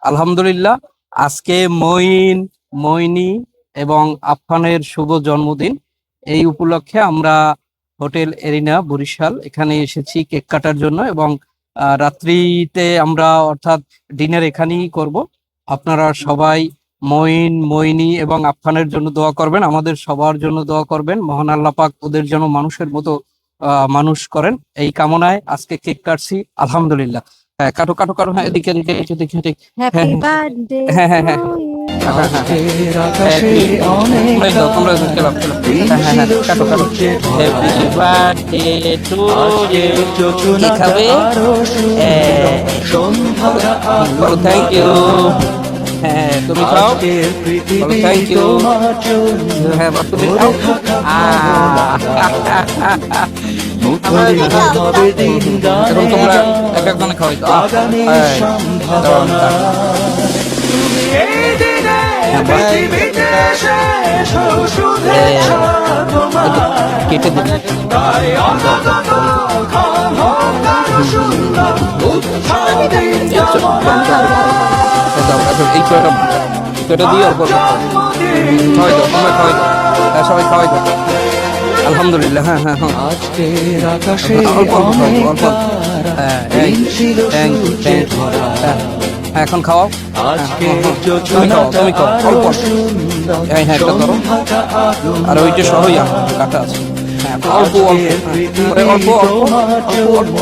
আলহামদুলিল্লাহ। আজকে মইনি এবং আফফানের শুভ জন্মদিন। এই উপলক্ষে আমরা হোটেল এরিনা বরিশাল এখানে এসেছি কেক কাটার জন্য এবং রাত্রিতে আমরা অর্থাৎ ডিনার এখানেই করব। আপনারা সবাই মইনি এবং আফফানের জন্য দোয়া করবেন, আমাদের সবার জন্য দোয়া করবেন। মহান আল্লাহ পাক ওদের জন্য মানুষের মতো মানুষ করেন, এই কামনায় আজকে কেক কাটছি। আলহামদুলিল্লাহ। হ্যাঁ, কাটো কাটো কাটো। হ্যাঁ, এদিকে এদিকে এদিকে এদিকে। হ্যাঁ হ্যাপি হ্যাঁ বার্থডে হ্যাঁ হ্যাঁ হ্যাঁ তোমরা খেলাম কাটো কাটো। Happy birthday to you. কি খাবে? Thank you. হ্যাঁ, তুমি খাও। Thank you. হ্যাঁ, তুমি খাও। এখন তোমরা এক একজনে খাওয়াই তো। কেটে দিবি। এই কয়টা দিয়ে অল্প খাওয়াই দাও, তোমরা খাওয়াই দাও। হ্যাঁ, সবাই খাওয়াই দাও। আলহামদুলিল্লাহ। হ্যাঁ হ্যাঁ হ্যাঁ, অল্প অল্প অল্প। হ্যাঁ, হ্যাঁ, এখন খাওয়াও। তুমি খাও, তুমি খাও অল্প। হ্যাঁ হ্যাঁ, একটা ধরো। আর ওইটা সহই কাটা আছে। হ্যাঁ, অল্প অল্প অল্প অল্প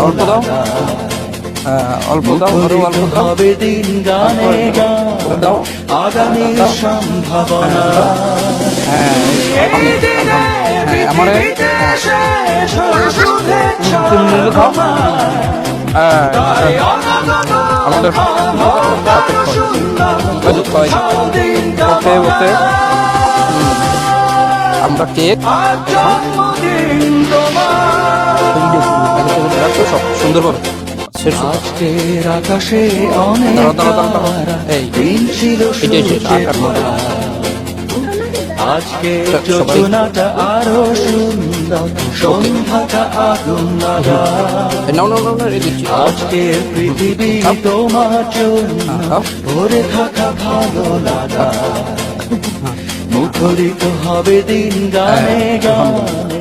অল্প দাও। অল্প দাও, আরো অল্প দাও। দাও। হ্যাঁ, আমার খাও। আমাদের আমরা কেক সব সুন্দরভাবে আজকের আকাশে অনেক আজকে যোজনাটা আরো সুন্দর, সন্ধ্যাটা আগুন লাগা। আজকের পৃথিবী তোমার জন্য ভরে থাকা ভালো লাগা। মুখরিত হবে দিন গানে গানে,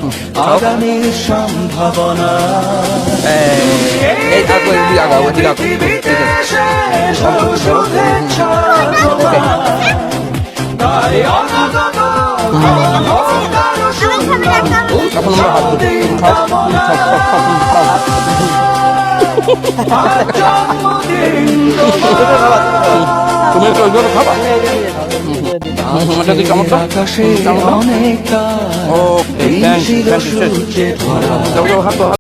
আগামীর সম্ভাবনা। তুমি একটু ওইভাবে খাবা। আকাশে অনেক ওকে, থ্যাংক ইউ।